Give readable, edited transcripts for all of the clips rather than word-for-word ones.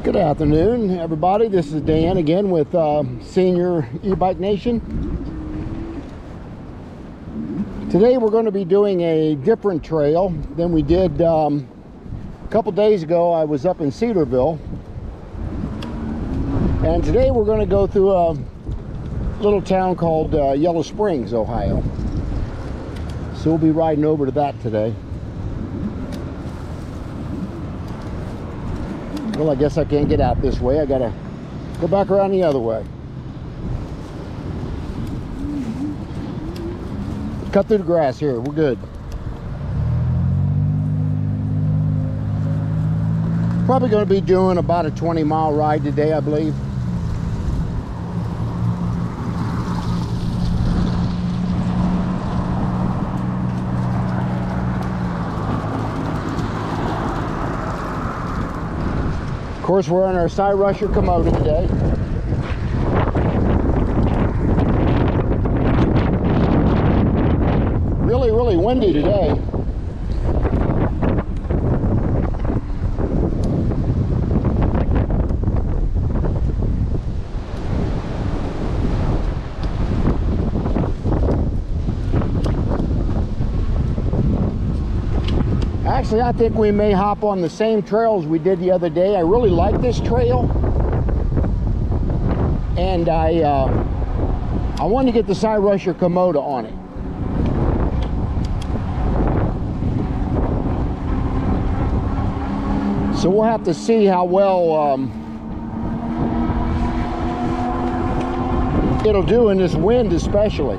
Good afternoon, everybody. This is Dan again with Senior E-Bike Nation. Today we're going to be doing a different trail than we did a couple days ago. I was up in Cedarville, and today we're going to go through a little town called Yellow Springs, Ohio. So we'll be riding over to that today. Well, I guess I can't get out this way. I gotta go back around the other way. Cut through the grass here. We're good. Probably going to be doing about a 20-mile ride today, I believe. Of course, we're on our Cyrusher Kommoda today. Really windy today. Actually, I think we may hop on the same trails we did the other day. I really like this trail, and I wanted to get the Cyrusher Kommoda on it. So we'll have to see how well it'll do in this wind, especially.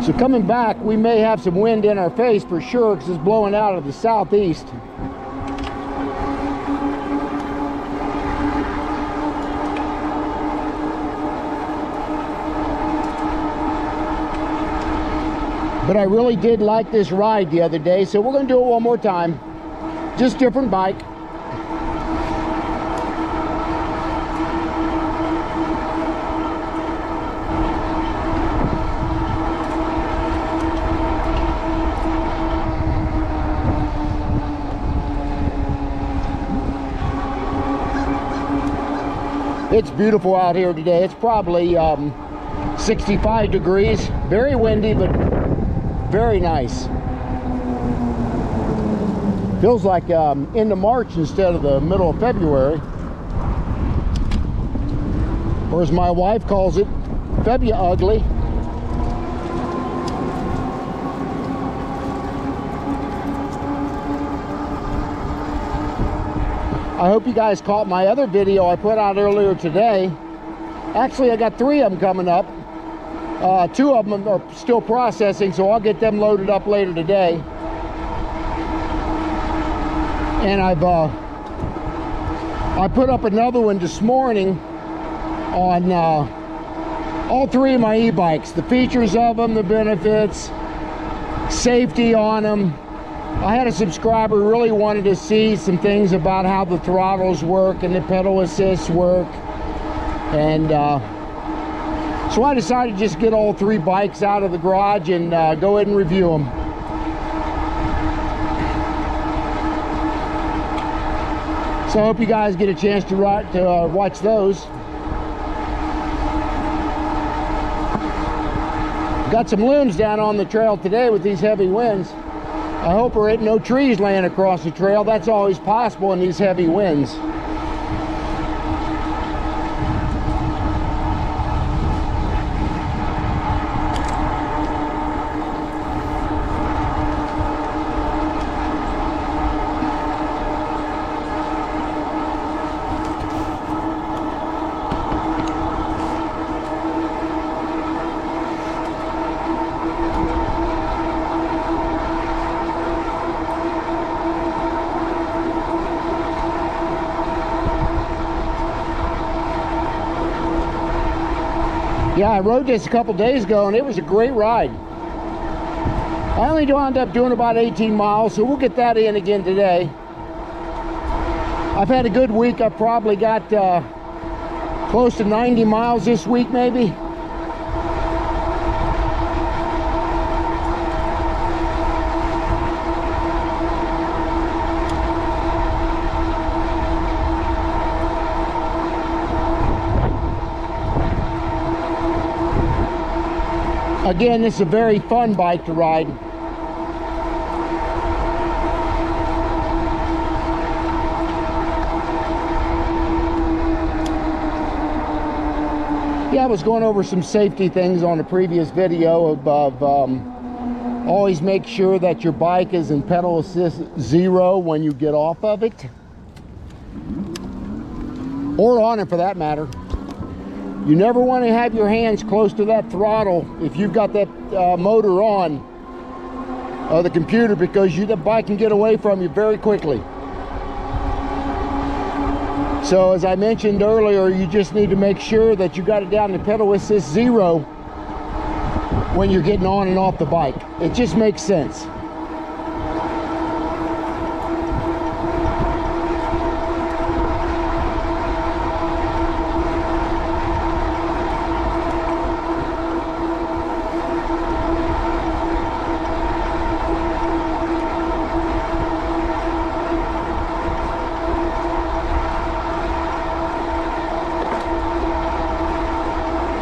So coming back, we may have some wind in our face for sure, because it's blowing out of the southeast. But I really did like this ride the other day, so we're going to do it one more time. Just different bike. It's beautiful out here today. It's probably 65 degrees. Very windy, but very nice. Feels like into March instead of the middle of February. Or as my wife calls it, Febua-ugly. I hope you guys caught my other video I put out earlier today. Actually, I got 3 of them coming up. 2 of them are still processing, so I'll get them loaded up later today. And I put up another one this morning on all 3 of my e-bikes, the features of them, the benefits, safety on them. I had a subscriber who really wanted to see some things about how the throttles work and the pedal assists work, and so I decided to just get all 3 bikes out of the garage and go ahead and review them. So I hope you guys get a chance to watch those. Got some limbs down on the trail today with these heavy winds. I hope there ain't no trees laying across the trail. That's always possible in these heavy winds. Yeah, I rode this a couple days ago, and it was a great ride. I only wound up doing about 18 miles, so we'll get that in again today. I've had a good week. I've probably got close to 90 miles this week, maybe. Again, this is a very fun bike to ride. Yeah, I was going over some safety things on a previous video of always make sure that your bike is in pedal assist 0 when you get off of it, or on it for that matter. You never want to have your hands close to that throttle if you've got that motor on the computer, because the bike can get away from you very quickly. So as I mentioned earlier, you just need to make sure that you got it down to pedal assist 0 when you're getting on and off the bike. It just makes sense.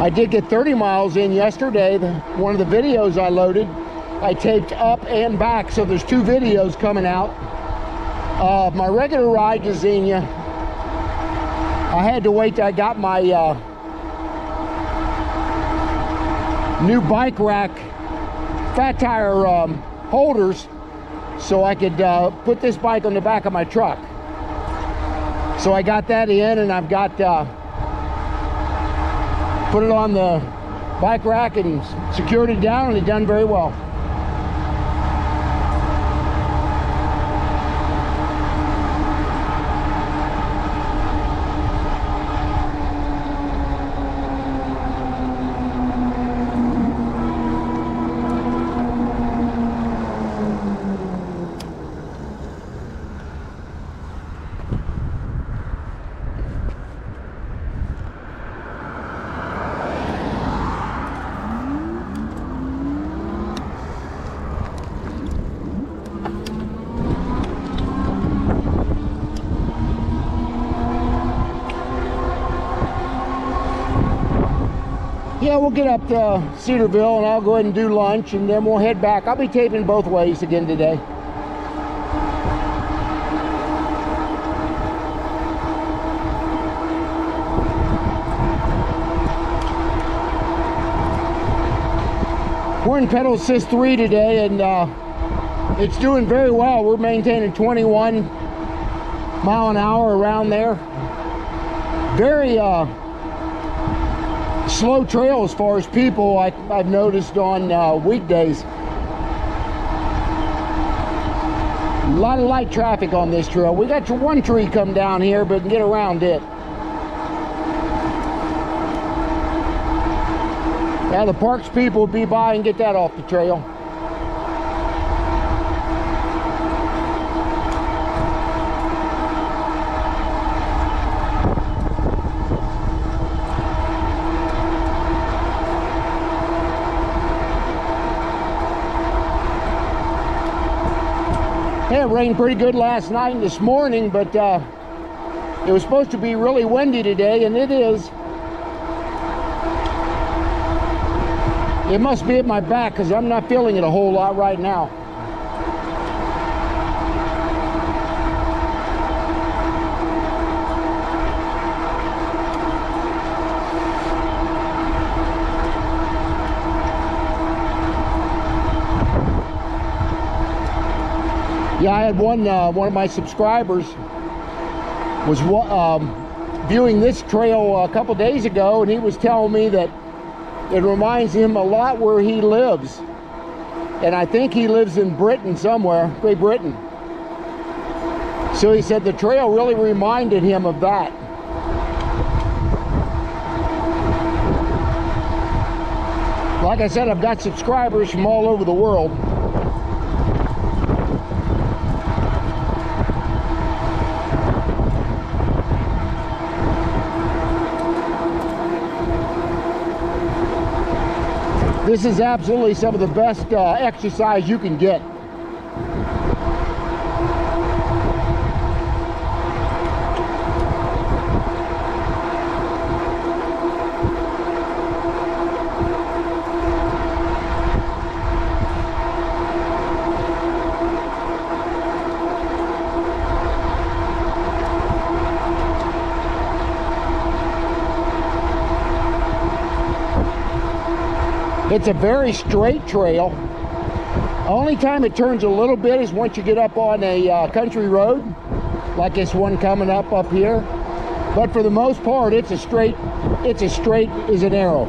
I did get 30 miles in yesterday. One of the videos I loaded, I taped up and back, so there's 2 videos coming out. My regular ride to Xenia, I had to wait till I got my new bike rack fat tire holders so I could put this bike on the back of my truck. So I got that in, and I've got put it on the bike rack and secured it down, and it done very well. Yeah, we'll get up to Cedarville and I'll go ahead and do lunch, and then we'll head back. I'll be taping both ways again today. We're in pedal assist 3 today, and it's doing very well. We're maintaining 21 mile an hour around there. Very slow trail as far as people I've noticed on weekdays. A lot of light traffic on this trail. We got one tree come down here, but can get around it. Now the parks people will be by and get that off the trail. Yeah, it rained pretty good last night and this morning, but it was supposed to be really windy today, and it is. It must be at my back because I'm not feeling it a whole lot right now. Yeah, I had one of my subscribers was viewing this trail a couple days ago, and he was telling me that it reminds him a lot where he lives. And I think he lives in Britain somewhere, Great Britain. So he said the trail really reminded him of that. Like I said, I've got subscribers from all over the world. This is absolutely some of the best exercise you can get. It's a very straight trail. Only time it turns a little bit is once you get up on a country road, like this one coming up here. But for the most part, it's as straight as an arrow.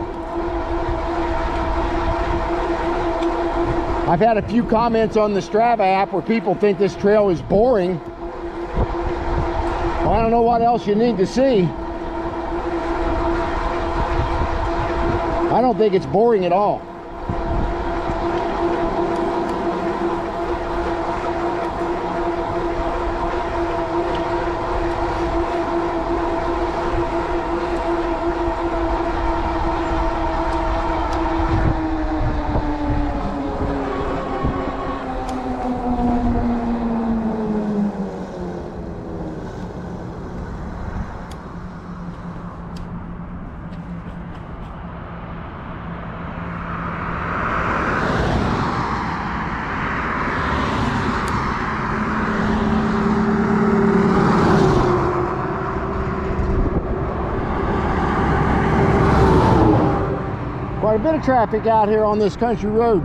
I've had a few comments on the Strava app where people think this trail is boring. Well, I don't know what else you need to see. I don't think it's boring at all. Quite a bit of traffic out here on this country road.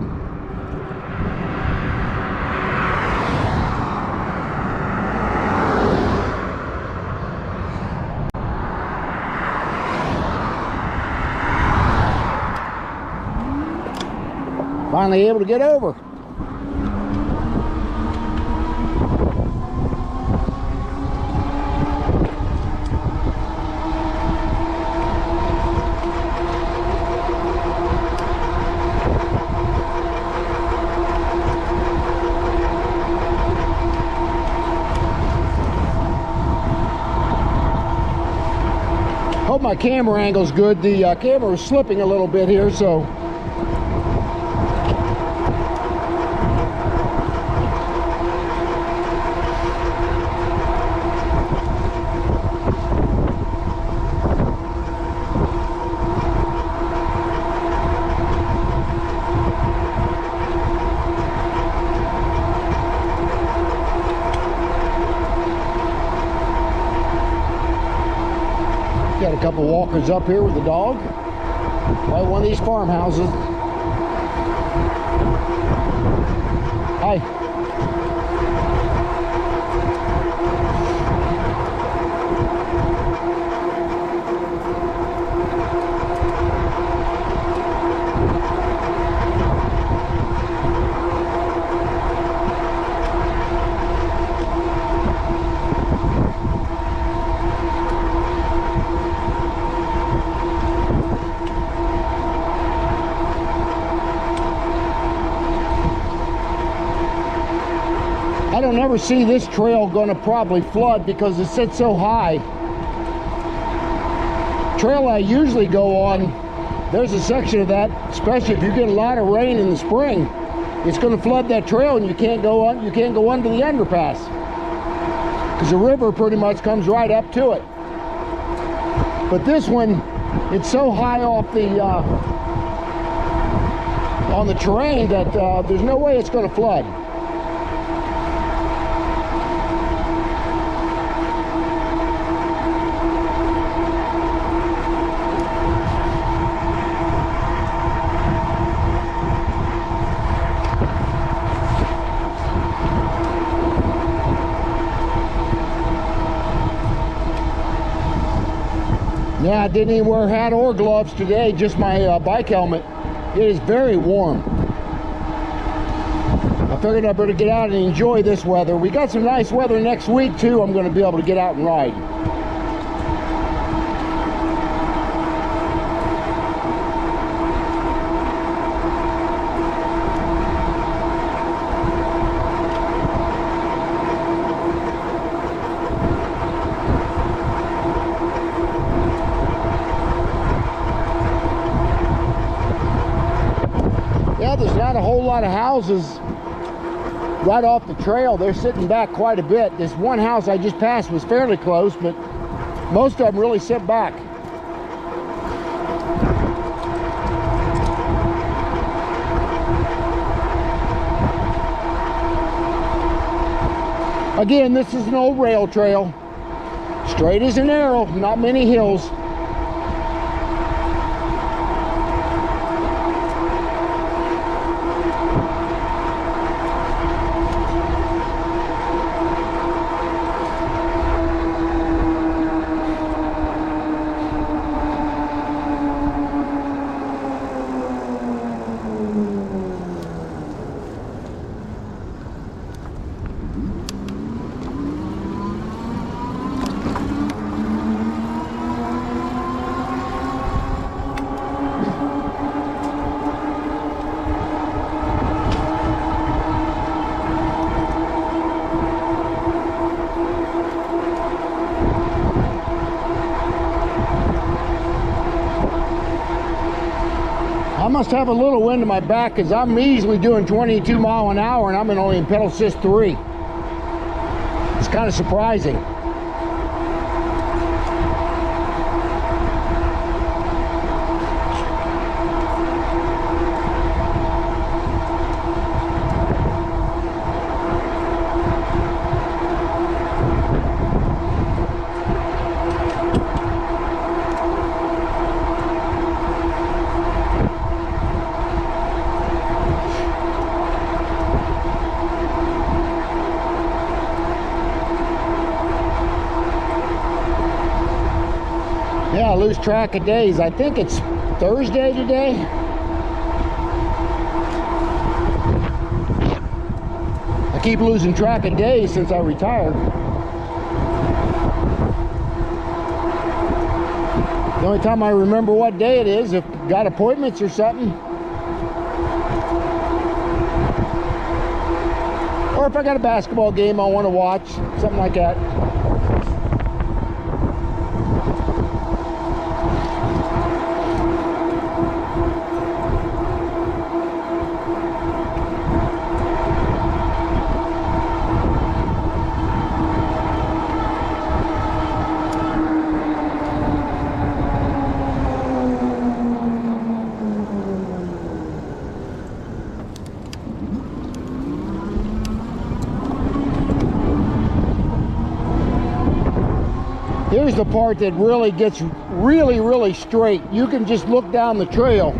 Finally able to get over. Hope my camera angle's good. The camera is slipping a little bit here, so got a couple walkers up here with the dog. Probably one of these farmhouses. Hi. I don't ever see this trail going to probably flood because it sits so high. Trail I usually go on, there's a section of that, especially if you get a lot of rain in the spring, it's going to flood that trail and you can't go on. You can't go under the underpass because the river pretty much comes right up to it. But this one, it's so high off the on the terrain that there's no way it's going to flood. Yeah, I didn't even wear a hat or gloves today, just my bike helmet. It is very warm. I figured I better get out and enjoy this weather. We got some nice weather next week too. I'm going to be able to get out and ride. Yeah, there's not a whole lot of houses right off the trail. They're sitting back quite a bit. This one house I just passed was fairly close, but most of them really sit back. Again, this is an old rail trail. Straight as an arrow, not many hills. must have a little wind in my back because I'm easily doing 22 mile an hour and I'm only in pedal assist 3. It's kind of surprising. Yeah, I lose track of days. I think it's Thursday today. I keep losing track of days since I retired. The only time I remember what day it is, if I've got appointments or something. Or if I got a basketball game I want to watch, something like that. Here's the part that really gets really straight. You can just look down the trail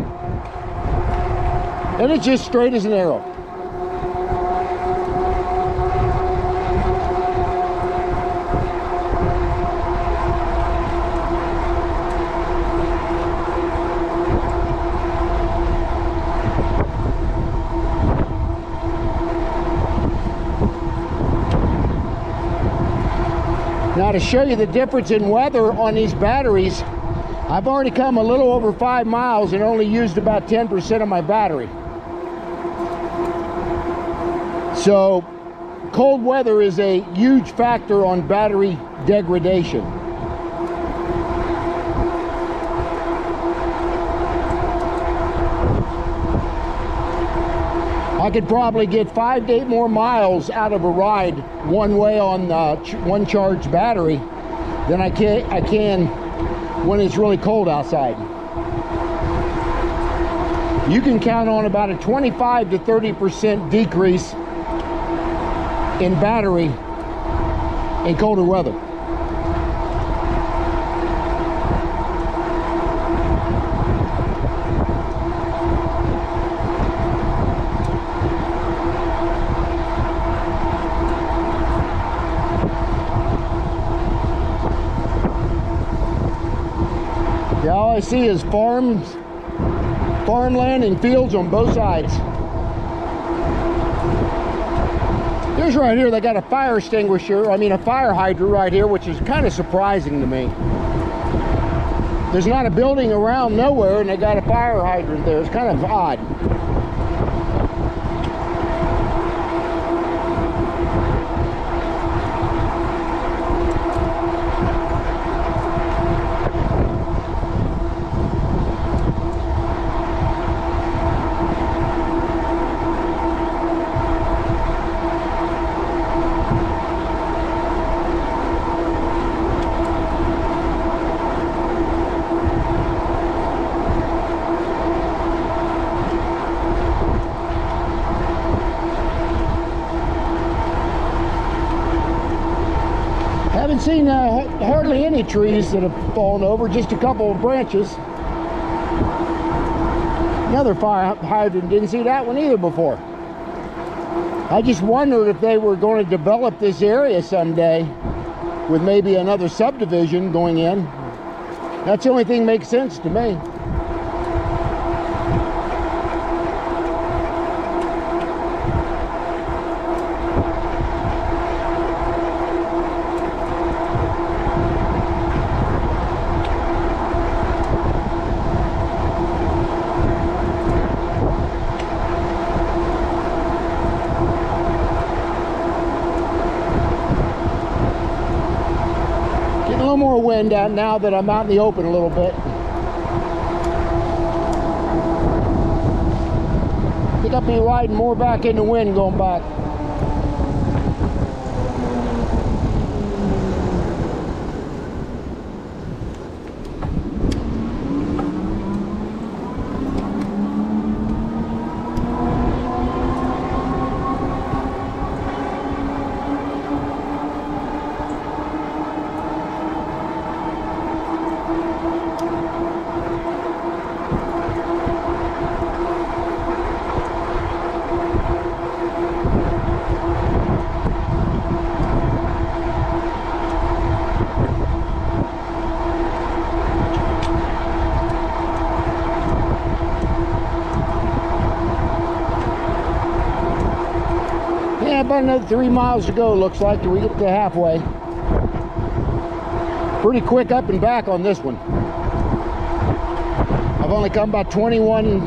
and it's just straight as an arrow. Now, to show you the difference in weather on these batteries, I've already come a little over 5 miles and only used about 10% of my battery. So cold weather is a huge factor on battery degradation. I could probably get 5 to 8 more miles out of a ride one way on one charged battery than I can when it's really cold outside. You can count on about a 25 to 30% decrease in battery in colder weather. Yeah, all I see is farmland and fields on both sides. Here's right here, they got a fire extinguisher, a fire hydrant right here, which is kind of surprising to me. There's not a building around nowhere and they got a fire hydrant there. It's kind of odd. Haven't seen hardly any trees that have fallen over, just a couple of branches. Another fire hydrant, didn't see that one either before. I just wondered if they were going to develop this area someday with maybe another subdivision going in. That's the only thing that makes sense to me. More wind out now that I'm out in the open a little bit. I'll be riding more back in the wind going back. Yeah, about another 3 miles to go, looks like, till we get to halfway. Pretty quick up and back on this one. I've only come about 21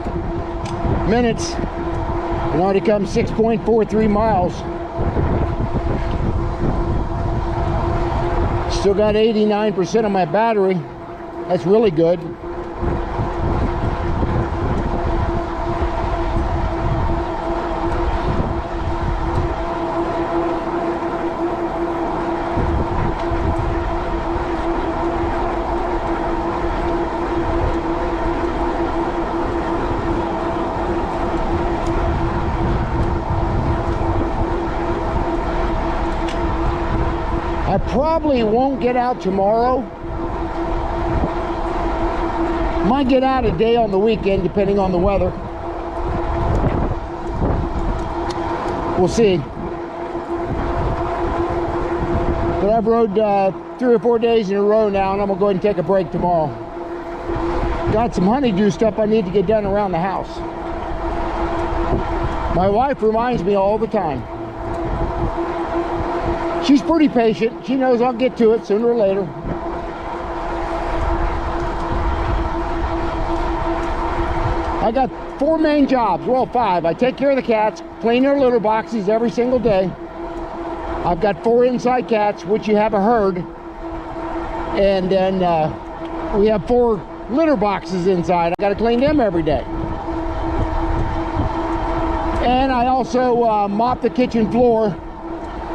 minutes and already come 6.43 miles. Still got 89% of my battery. That's really good. I probably won't get out tomorrow. Might get out a day on the weekend, depending on the weather. We'll see. But I've rode 3 or 4 days in a row now, and I'm gonna go ahead and take a break tomorrow. Got some honeydew stuff I need to get done around the house. My wife reminds me all the time. She's pretty patient. She knows I'll get to it sooner or later. I got 4 main jobs, well 5. I take care of the cats, clean their litter boxes every single day. I've got 4 inside cats, which you haven't heard. And then we have 4 litter boxes inside. I got to clean them every day. And I also mop the kitchen floor.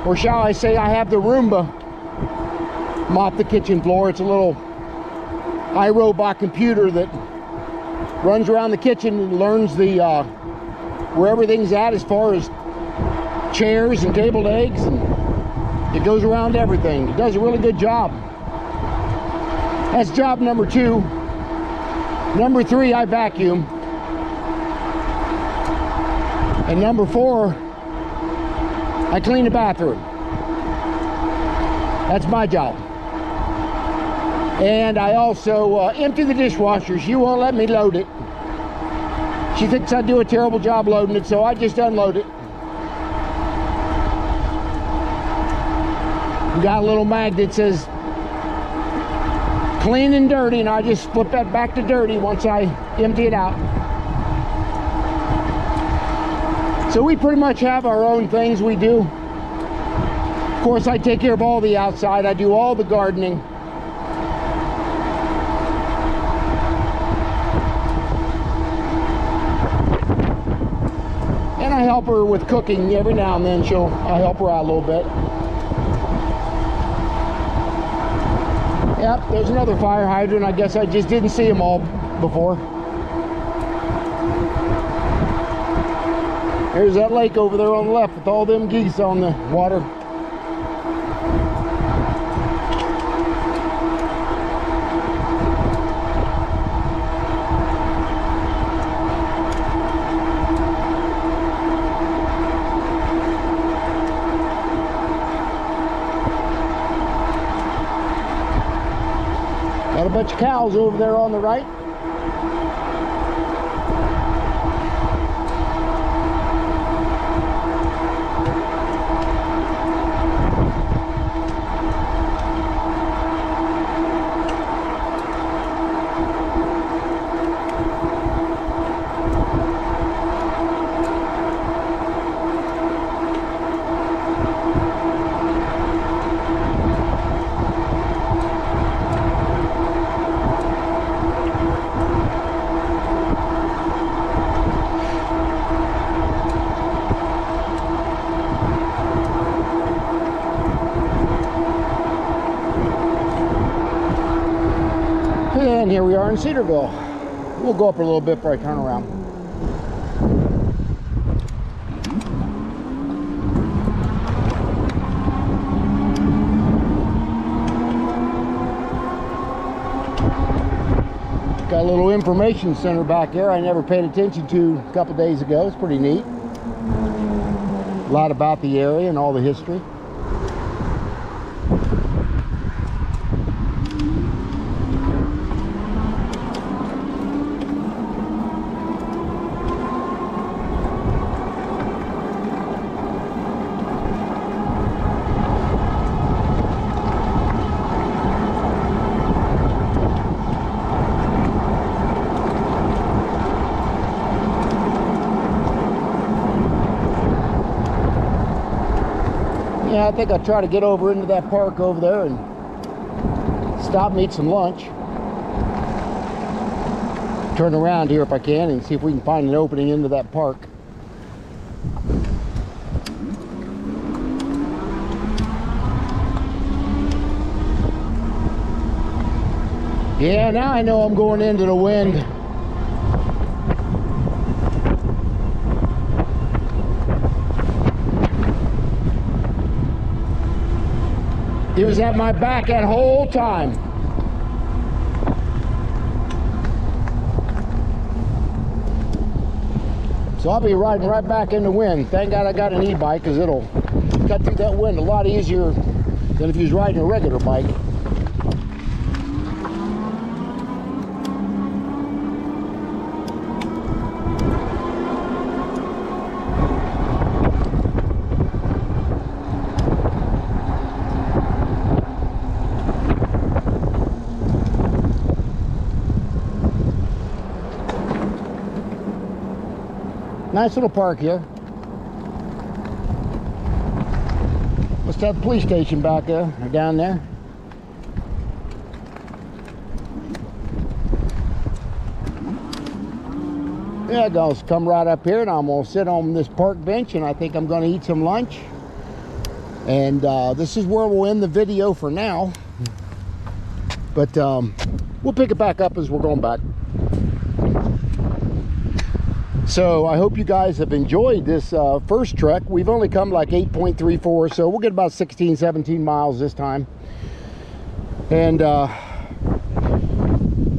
Or shall I say, I have the Roomba mop the kitchen floor. It's a little iRobot computer that runs around the kitchen and learns the where everything's at as far as chairs and table legs, and it goes around everything. It does a really good job. That's job number 2. Number 3, I vacuum. And number 4, I clean the bathroom. That's my job. And I also empty the dishwasher. She won't let me load it. She thinks I do a terrible job loading it, so I just unload it. We got a little mag that says clean and dirty, and I just flip that back to dirty once I empty it out. So we pretty much have our own things we do. Of course, I take care of all the outside. I do all the gardening. And I help her with cooking every now and then. I help her out a little bit. Yep, there's another fire hydrant. I guess I just didn't see them all before. There's that lake over there on the left with all them geese on the water. Got a bunch of cows over there on the right. And here we are in Cedarville. We'll go up a little bit before I turn around. Got a little information center back there I never paid attention to a couple days ago. It's pretty neat. A lot about the area and all the history. Yeah, I think I'll try to get over into that park over there and stop and eat some lunch. Turn around here if I can and see if we can find an opening into that park. Yeah, now I know I'm going into the wind. He was at my back that whole time. So I'll be riding right back in the wind. Thank God I got an e-bike, because it'll cut through that wind a lot easier than if you was riding a regular bike. Nice little park here. Must have the police station back there, or down there. Yeah, guys, come right up here and I'm gonna sit on this park bench and I think I'm gonna eat some lunch. And this is where we'll end the video for now. But we'll pick it back up as we're going back. So I hope you guys have enjoyed this first trek. We've only come like 8.34, so we'll get about 16, 17 miles this time. And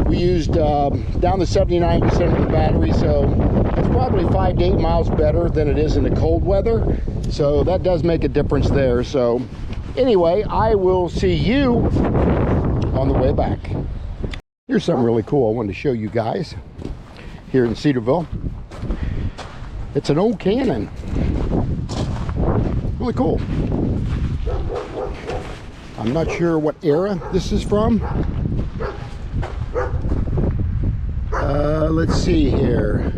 we used down to 79% of the battery, so it's probably 5 to 8 miles better than it is in the cold weather. So that does make a difference there. So anyway, I will see you on the way back. Here's something really cool I wanted to show you guys here in Cedarville. It's an old cannon. Really cool. I'm not sure what era this is from. Let's see here.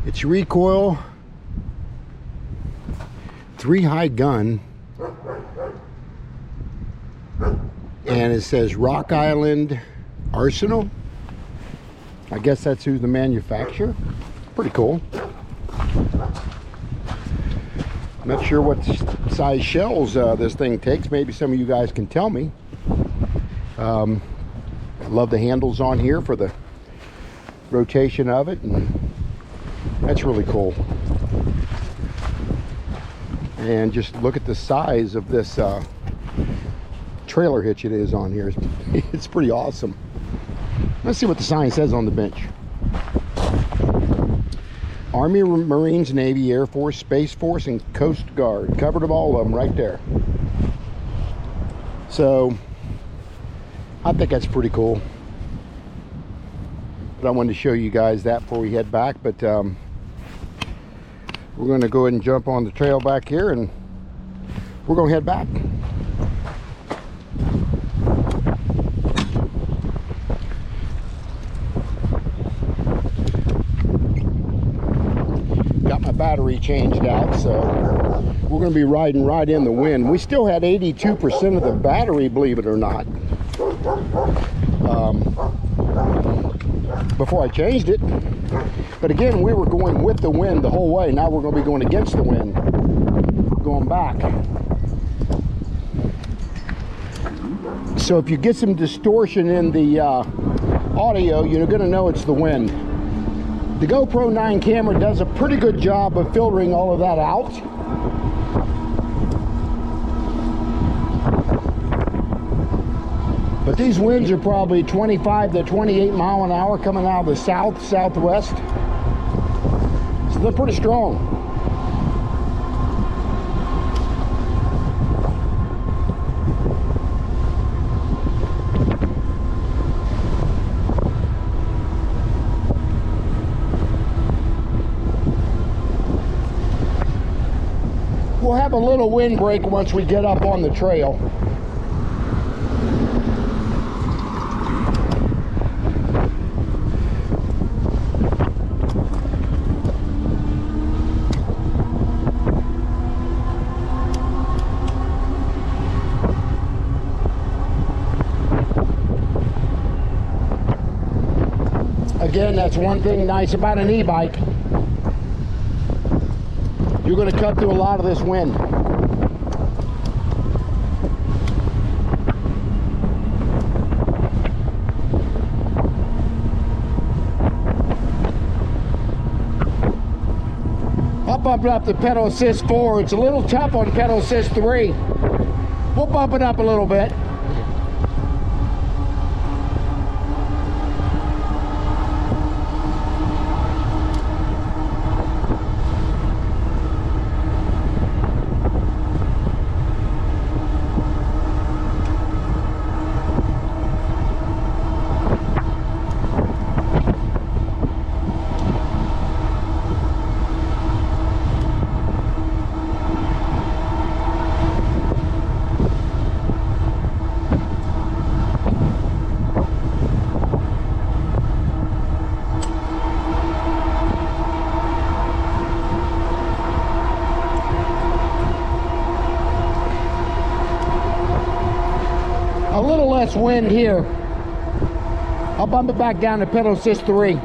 It's recoil, 3 high gun, and it says Rock Island Arsenal. I guess that's who's the manufacturer. Pretty cool. I'm not sure what size shells this thing takes. Maybe some of you guys can tell me. I love the handles on here for the rotation of it, and that's really cool. And just look at the size of this trailer hitch it is on here. It's pretty awesome. Let's see what the sign says on the bench. Army, Marines, Navy, Air Force, Space Force, and Coast Guard. Covered of all of them right there. So, I think that's pretty cool. But I wanted to show you guys that before we head back. But we're going to go ahead and jump on the trail back here, and we're going to head back. Battery changed out, so we're going to be riding right in the wind. We still had 82% of the battery, believe it or not, before I changed it. But again, we were going with the wind the whole way. Now we're going to be going against the wind going back. So if you get some distortion in the audio, you're going to know it's the wind. The GoPro 9 camera does a pretty good job of filtering all of that out. But these winds are probably 25 to 28 mile an hour coming out of the southwest. So they're pretty strong. We'll have a little wind break once we get up on the trail. Again, that's one thing nice about an e-bike. You're going to cut through a lot of this wind. I'll bump it up to pedal assist 4. It's a little tough on pedal assist 3. We'll bump it up a little bit. A little less wind here. I'll bump it back down to pedal assist 3.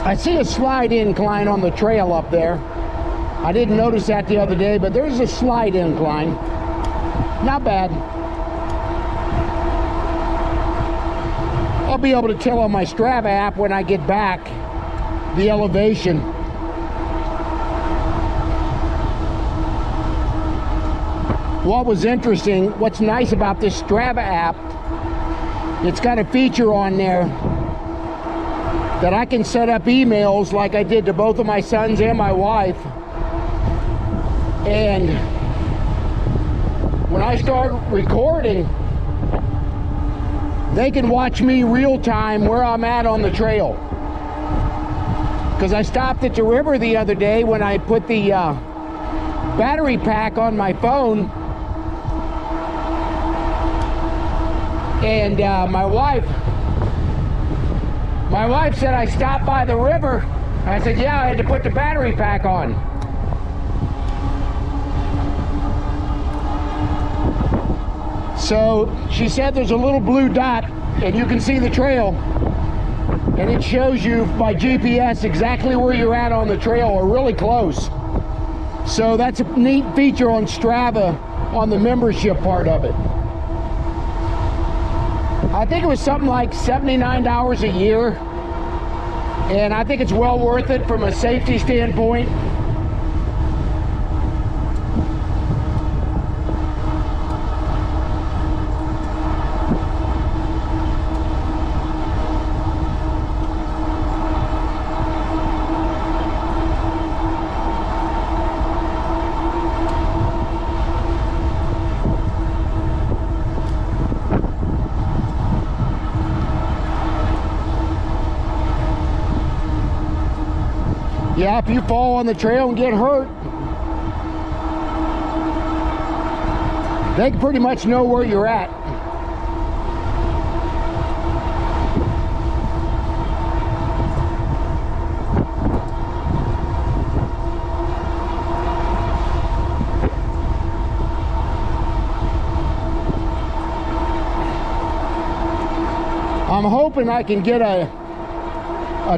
I see a slight incline on the trail up there. I didn't notice that the other day, but there's a slight incline. Not bad. I'll be able to tell on my Strava app when I get back the elevation. What was interesting, what's nice about this Strava app, it's got a feature on there that I can set up emails like I did to both of my sons and my wife. And when I start recording, they can watch me real time where I'm at on the trail. Because I stopped at the river the other day when I put the battery pack on my phone. And my wife said I stopped by the river. I said, yeah, I had to put the battery pack on. So she said there's a little blue dot and you can see the trail. And it shows you by GPS exactly where you're at on the trail or really close. So that's a neat feature on Strava on the membership part of it. I think it was something like $79 a year, and I think it's well worth it from a safety standpoint. Yeah, if you fall on the trail and get hurt, they pretty much know where you're at. hoping I can get a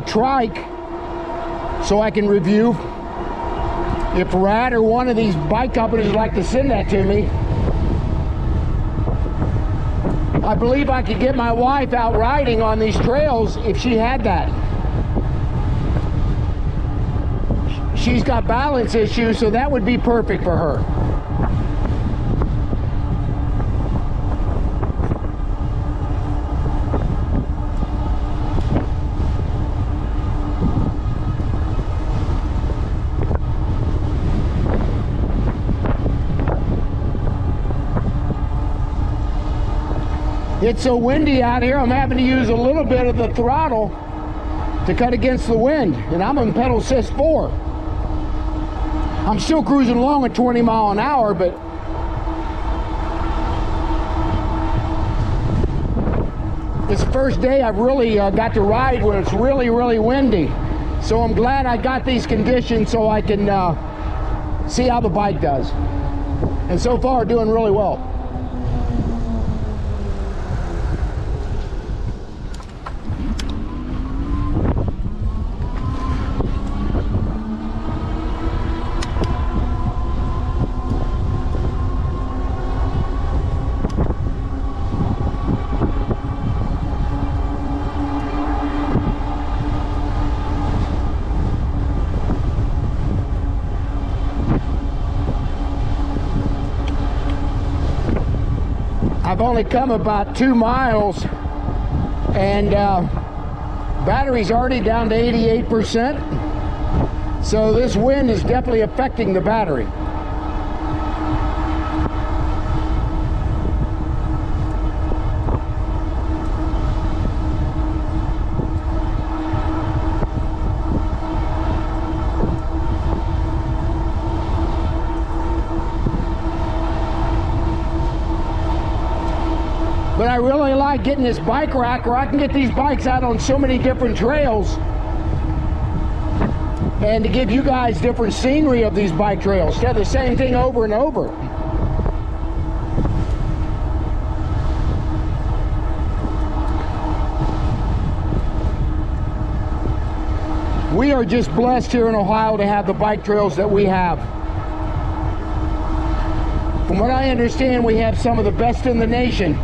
trike so I can review. If Rad or one of these bike companies would like to send that to me. I believe I could get my wife out riding on these trails if she had that. She's got balance issues, so that would be perfect for her. It's so windy out here, I'm having to use a little bit of the throttle to cut against the wind, and I'm in pedal assist 4. I'm still cruising along at 20 miles an hour, but it's the first day I've really got to ride when it's really, really windy. So I'm glad I got these conditions so I can see how the bike does. And so far, doing really well. I've only come about 2 miles and battery's already down to 88%. So this wind is definitely affecting the battery. But I really like getting this bike rack where I can get these bikes out on so many different trails and to give you guys different scenery of these bike trails instead of the same thing over and over. We are just blessed here in Ohio to have the bike trails that we have. From what I understand, we have some of the best in the nation.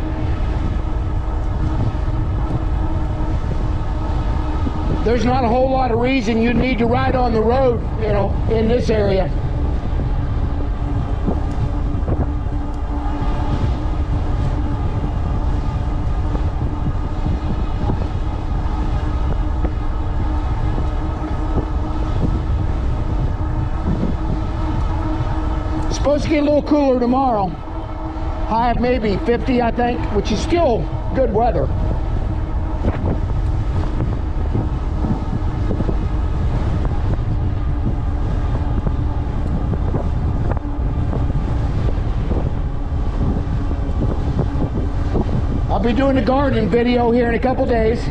There's not a whole lot of reason you need to ride on the road, you know, in this area. It's supposed to get a little cooler tomorrow. High of maybe 50, I think, which is still good weather. I'll be doing a garden video here in a couple days.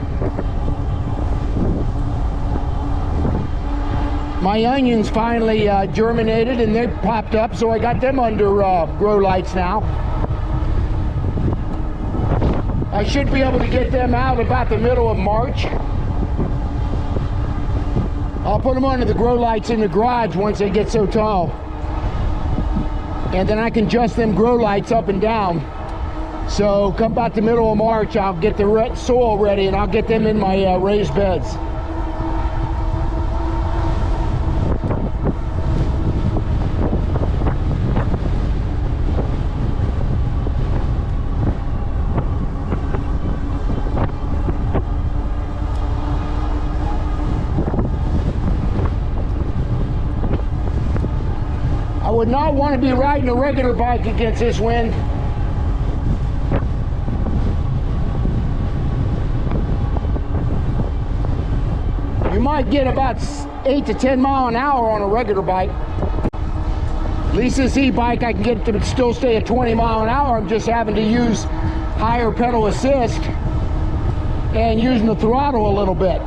My onions finally germinated and they popped up, so I got them under grow lights now. I should be able to get them out about the middle of March. I'll put them under the grow lights in the garage once they get so tall. And then I can adjust them grow lights up and down. So come about the middle of March, I'll get the soil ready and I'll get them in my raised beds. I would not want to be riding a regular bike against this wind. You might get about 8 to 10 miles an hour on a regular bike. At least this e-bike I can get to still stay at 20 miles an hour. I'm just having to use higher pedal assist and using the throttle a little bit.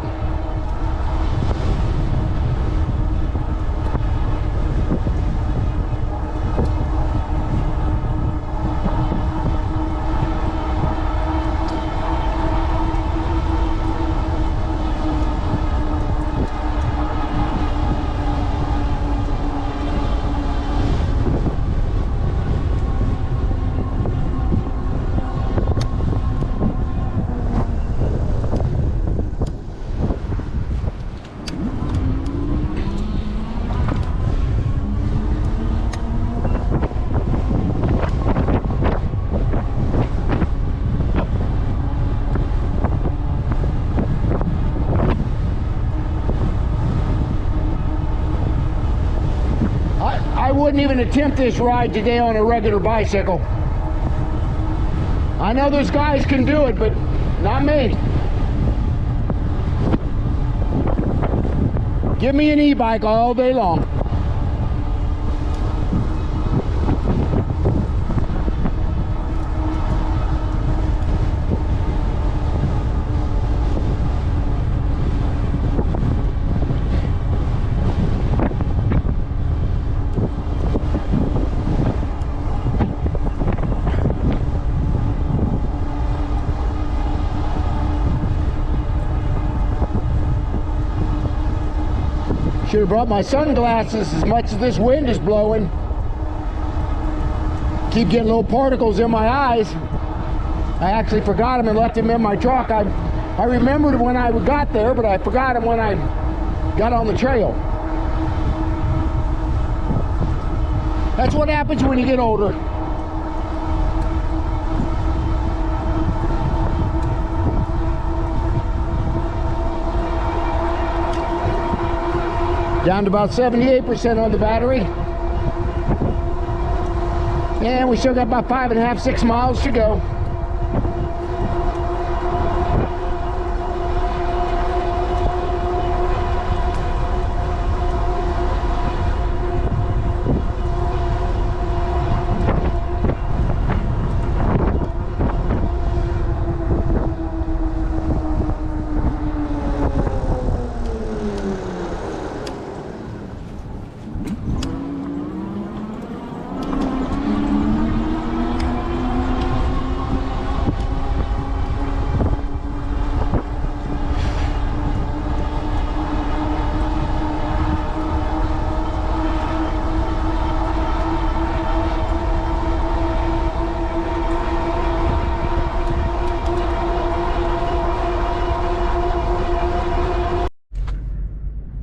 wouldn't even attempt this ride today on a regular bicycle. I know those guys can do it, but not me. Give me an e-bike all day long. Should have brought my sunglasses as much as this wind is blowing. Keep getting little particles in my eyes. I actually forgot them and left them in my truck. I remembered when I got there, but I forgot them when I got on the trail. That's what happens when you get older. Down to about 78% on the battery. And we still got about 5.5, 6 miles to go.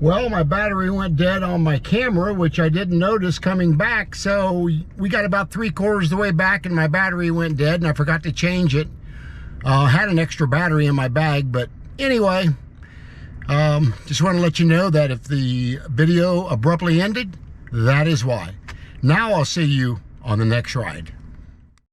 Well, my battery went dead on my camera, which I didn't notice coming back, so we got about 3/4 of the way back and my battery went dead and I forgot to change it. I had an extra battery in my bag, but anyway, just want to let you know that if the video abruptly ended, that is why. Now I'll see you on the next ride.